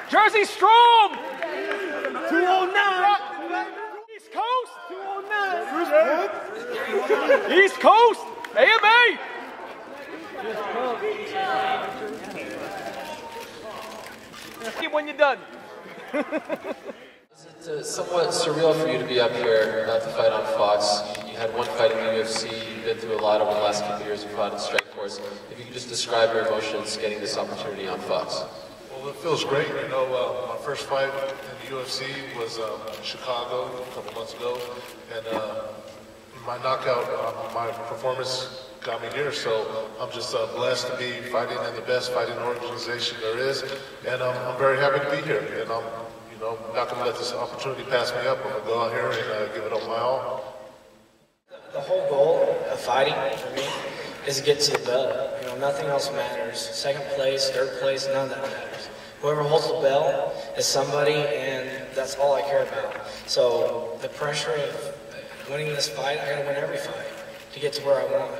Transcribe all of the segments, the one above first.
Jersey strong! 209! East Coast! 209! East Coast! AMA! When you're done. Is it somewhat surreal for you to be up here, not to fight on Fox? You had one fight in the UFC, you've been through a lot over the last couple of years, you fought in Strikeforce. If you could just describe your emotions getting this opportunity on Fox. Well, it feels great. You know, my first fight in the UFC was in Chicago a couple months ago, and my knockout, my performance got me here, so I'm just blessed to be fighting in the best fighting organization there is, and I'm very happy to be here, and I'm not going to let this opportunity pass me up. I'm going to go out here and give it up my all. The whole goal of fighting for me is to get to the belt. You know, nothing else matters. Second place, third place, none of that matters. Whoever holds the belt is somebody, and that's all I care about. So the pressure of winning this fight, I got to win every fight to get to where I want.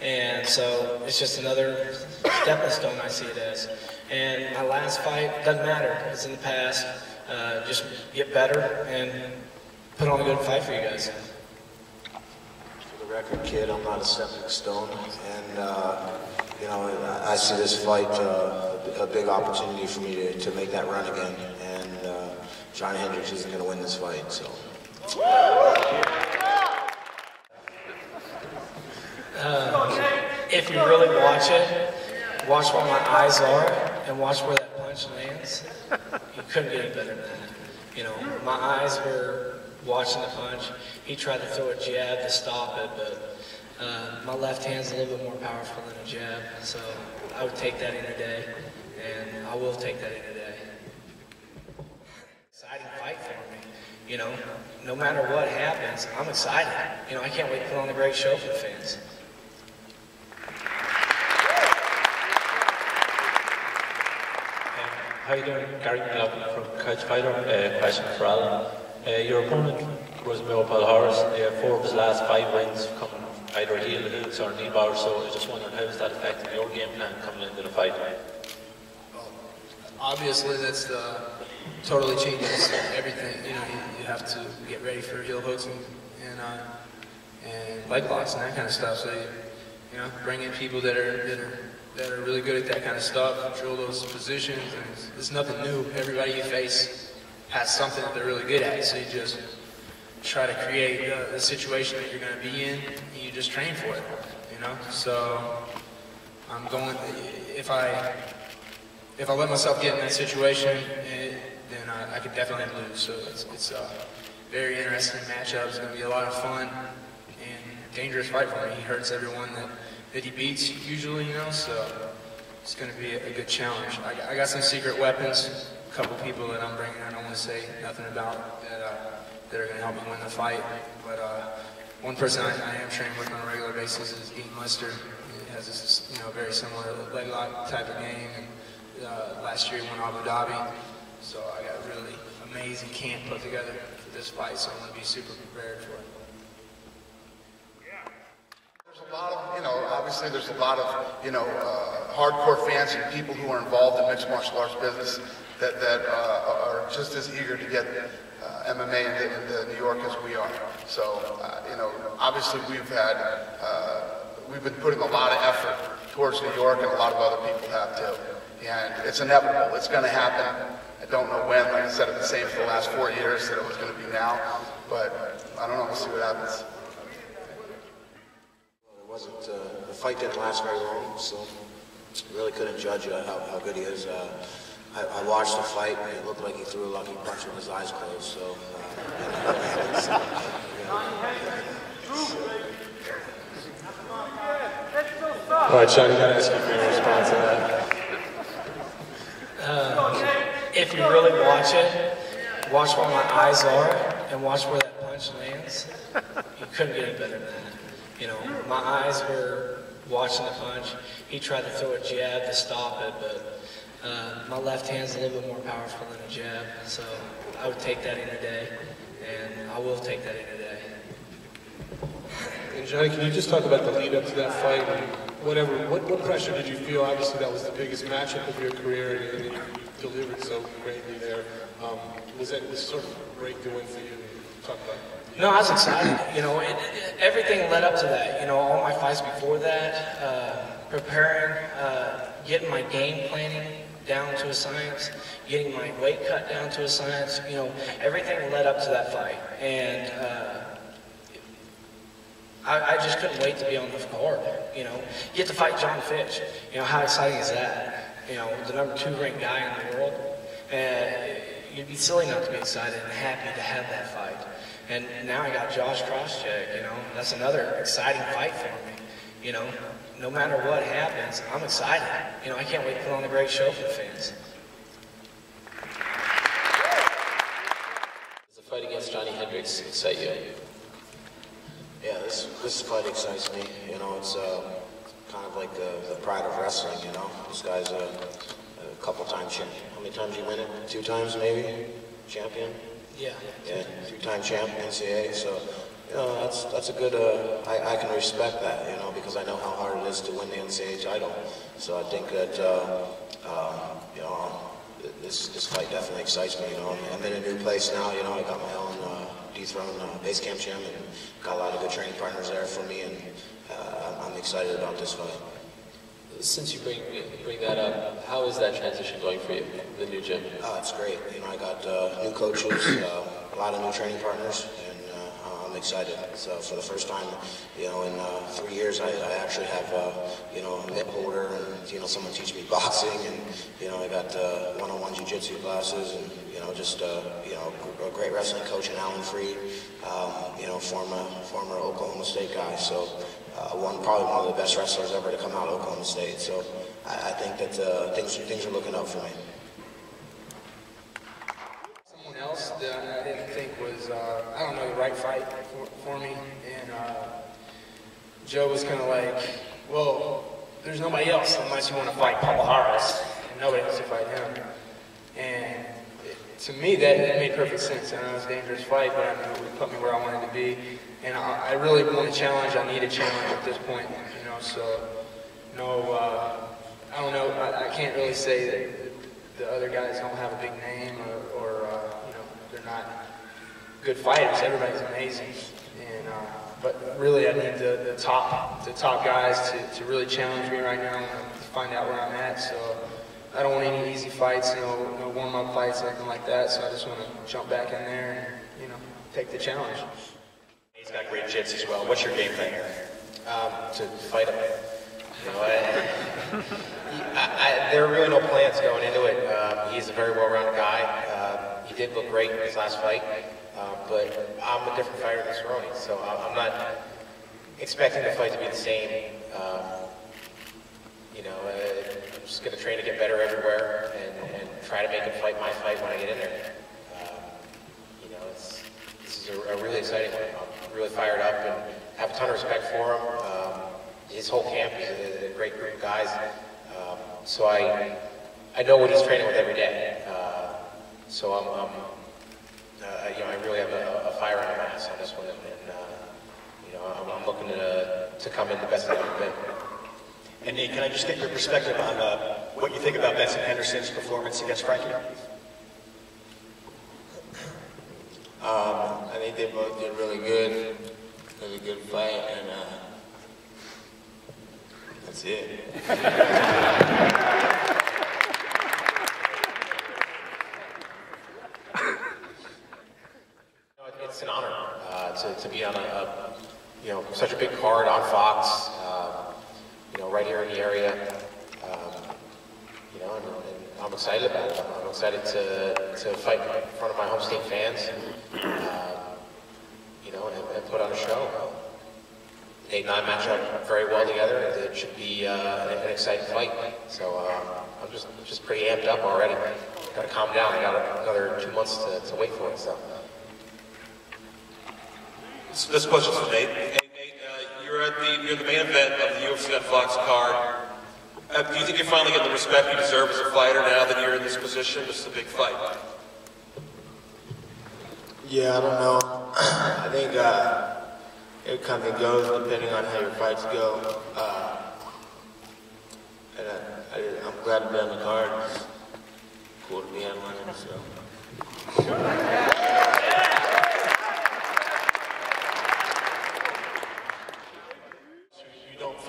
And so it's just another stepping stone, I see it as. And my last fight doesn't matter. It's in the past. Just get better and put on a good fight for you guys. For the record, kid, I'm not a stepping stone, and I see this fight a big opportunity for me to make that run again. And John Hendricks isn't going to win this fight, so. If you really watch it, watch where my eyes are and watch where that punch lands. You couldn't get any better than that. You know, my eyes were watching the punch. He tried to throw a jab to stop it, but my left hand's a little bit more powerful than a jab, so I would take that any day, and I will take that any day. Exciting fight for me. You know, no matter what happens, I'm excited. You know, I can't wait to put on a great show for the fans. How are you doing? Gary McLaughlin from Couch Fighter. Question for Alan. Your opponent was Paul Horace. 4 of his last 5 wins coming either heel hooks or knee bars, so I was just wondering how is that affecting your game plan coming into the fight? Obviously, that's totally changes everything. You know, you have to get ready for heel hooks and leg locks and that kind of stuff. So you know, bring in people that are really good at that kind of stuff, control those positions, and it's nothing new. Everybody you face has something that they're really good at, so you just try to create the situation that you're going to be in, and you just train for it, you know? So I'm going, if I let myself get in that situation, then I could definitely lose. So it's a very interesting matchup. It's going to be a lot of fun and dangerous fight for me. He hurts everyone that he beats usually, you know, so it's going to be a good challenge. I got some secret weapons, a couple people that I'm bringing I don't want to say nothing about that are going to help me win the fight. But one person I am training with on a regular basis is Eaton Lister. He has this, very similar leg lock type of game, and last year he won Abu Dhabi. So I got a really amazing camp put together for this fight, so I'm going to be super prepared for it. There's a lot of, obviously there's a lot of, hardcore fans and people who are involved in mixed martial arts business that are just as eager to get MMA into New York as we are. So, obviously we've been putting a lot of effort towards New York, and a lot of other people have too. And it's inevitable. It's going to happen. I don't know when. Like I said, it's the same for the last 4 years that it was going to be now. But I don't know. We'll see what happens. The fight didn't last very long, so really couldn't judge how good he is. I watched the fight, and it looked like he threw a lucky punch with his eyes closed, so All right, Sean, I'm going to ask you for your response to that. If you really watch it, watch where my eyes are and watch where that punch lands. You couldn't get any better than that. My eyes were watching the punch. He tried to throw a jab to stop it, but my left hand's a little bit more powerful than a jab, so I would take that any day, and I will take that any day. And Johnny, can you just talk about the lead up to that fight? And what pressure did you feel? Obviously, that was the biggest matchup of your career, and you delivered so greatly there. Was this sort of break the win for you? Talk about it. No, I was excited. You know, everything led up to that. You know, all my fights before that, preparing, getting my game planning down to a science, getting my weight cut down to a science. You know, everything led up to that fight, and I just couldn't wait to be on the card. You know, get to fight John Fitch. You know, how exciting is that? You know, the #2 ranked guy in the world. You'd be silly not to be excited and happy to have that fight. And now I got Josh Crosscheck, you know, that's another exciting fight for me. You know, no matter what happens, I'm excited. You know, I can't wait to put on a great show for the fans. Does the fight against Johnny Hendricks excite you? Yeah, this fight excites me. You know, it's kind of like the pride of wrestling, you know. This guy's a couple-time champion. How many times you win it? 2 times, maybe? Champion? Yeah. Yeah, 3-time champ, NCAA. So, you know, that's a good, I can respect that, you know, because I know how hard it is to win the NCAA title. So I think that, you know, this fight definitely excites me, you know. I'm in a new place now, you know. I got my own dethroned base camp gym and got a lot of good training partners there for me, and I'm excited about this fight. Since you bring that up, how is that transition going for you, the new gym? It's great. You know, I got new coaches, a lot of new training partners, and I'm excited. So for the first time, you know, in 3 years, I actually have, you know, a mitt holder and, you know, someone teach me boxing, and, you know, I got one-on-one jiu-jitsu classes, and, you know, just, you know, a great wrestling coach in Alan Freed, you know, former Oklahoma State guy. So probably one of the best wrestlers ever to come out of Oklahoma State. So I think that things are looking up for me. Someone else that I didn't think was, I don't know, the right fight for me. And Joe was kind of like, well, there's nobody else unless you want to fight Paul Harris, and nobody wants to fight him. And to me, that made perfect sense. I know it was a dangerous fight, but I know it would put me where I wanted to be. And I really want a challenge. I need a challenge at this point, you know. So, no, I don't know. I can't really say that the other guys don't have a big name or you know, they're not good fighters. Everybody's amazing, and but really, I need the top guys to really challenge me right now and to find out where I'm at. So, I don't want any easy fights, no warm-up fights, anything like that. So I just want to jump back in there and, you know, take the challenge. He's got great jits as well. What's your game plan here? To fight him. You know, there are really no plans going into it. He's a very well-rounded guy. He did look great in his last fight, but I'm a different fighter than Cerrone, so I'm not expecting the fight to be the same. You know, I'm just going to train to get better everywhere and try to make him fight my fight when I get in there. You know, this is a really exciting one. I'm really fired up and have a ton of respect for him. His whole camp is a great group of guys. So I know what he's training with every day. So you know, I really have a fire in my ass on this one, and you know, I'm looking to come in the best I've ever been. And Nate, can I just get your perspective on what you think about Benson Henderson's performance against Frankie? I think they both did really good fight, and that's it. It's an honor to be on you know, such a big card on Fox. You know, right here in the area, you know, and I'm excited about it. I'm excited to fight in front of my home state fans, you know, and put on a show. 8 and 9 match up very well together. It should be an exciting fight. So I'm just pretty amped up already. Got to calm down. I got another 2 months to wait for it. So. This question's for Nate. Hey, Nate, you're the main event of the UFC on Fox card. Do you think you're finally getting the respect you deserve as a fighter now that you're in this position? This is a big fight. Yeah, I don't know. I think it comes and goes depending on how your fights go. And I'm glad to be on the card. It's cool to be headlining, so. You don't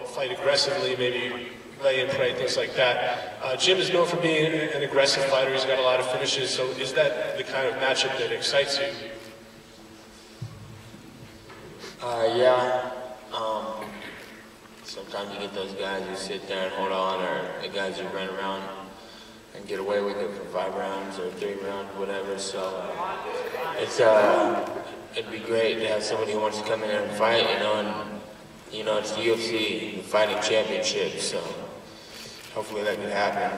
fight aggressively, maybe lay and pray, things like that. Jim is known for being an aggressive fighter. He's got a lot of finishes. So is that the kind of matchup that excites you? Yeah. Sometimes you get those guys who sit there and hold on, or the guys who run around and get away with it for 5 rounds or 3 rounds, whatever. So it'd be great to have somebody who wants to come in there and fight, and it's the UFC, the fighting championship. So hopefully that can happen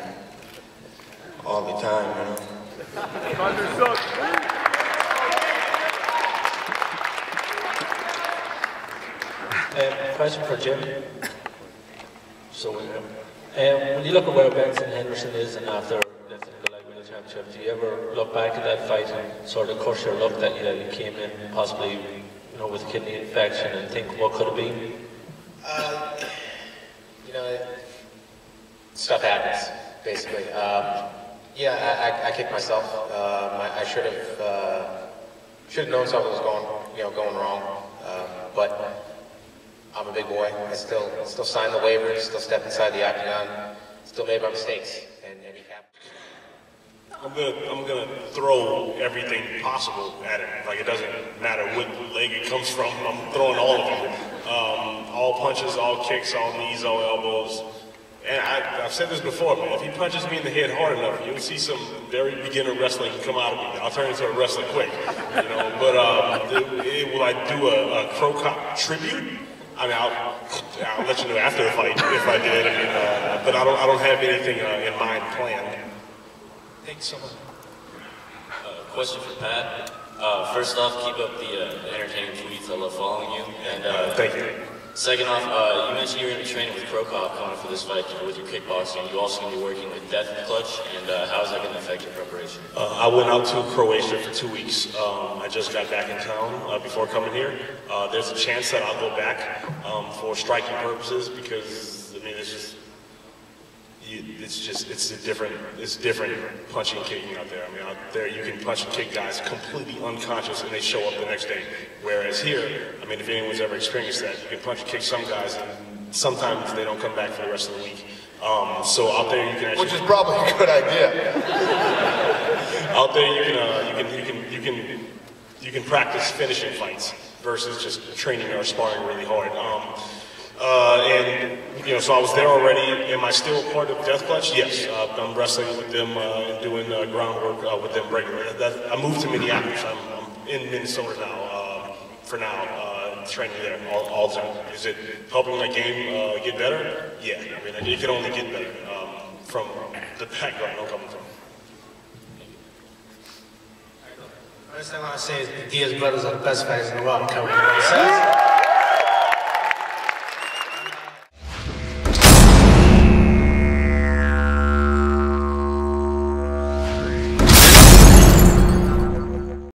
all the time, Question for Jim. So when you look at where Benson Henderson is, and after the light middle championship, do you ever look back at that fight and sort of curse your luck that you came in possibly, with a kidney infection, and think what could have been? Stuff happens, basically. Yeah, I kicked myself. I should have known something was going wrong. But I'm a big boy. I still signed the waivers, still stepped inside the octagon, still made my mistakes, and he happened. I'm gonna throw everything possible at it. Like, it doesn't matter what leg it comes from. I'm throwing all of them. All punches, all kicks, all knees, all elbows. And I've said this before, man. If he punches me in the head hard enough, you'll see some very beginner wrestling come out of me. I'll turn into a wrestler quick, But will I do a Crow Cop tribute? I mean, I'll let you know after the fight if I did. But I don't have anything in mind planned. Thanks so much. Question for Pat. First off, keep up the entertaining tweets. I love following you. And thank you. Second off, you mentioned you're going to be training with Crow Cop coming for this fight with your kickboxing. You're also going to be working with Death Clutch, and how is that going to affect your preparation? I went out to Croatia for 2 weeks. I just got back in town before coming here. There's a chance that I'll go back for striking purposes because, I mean, it's different punching and kicking out there. I mean, out there you can punch and kick guys completely unconscious and they show up the next day. Whereas here, I mean, if anyone's ever experienced that, you can punch and kick some guys and sometimes they don't come back for the rest of the week. So out there you can actually... Which is probably a good idea. Out there you can practice finishing fights versus just training or sparring really hard. So I was there already. Am I still part of Death Clutch? Yes. I'm wrestling with them and doing groundwork with them regularly. I moved to Minneapolis. I'm in Minnesota now, for now, training there all the time. Is it helping my game get better? Yeah. I mean, it can only get better from the background I'm coming from. First thing I want to say is the Diaz brothers are the best fighters in the world.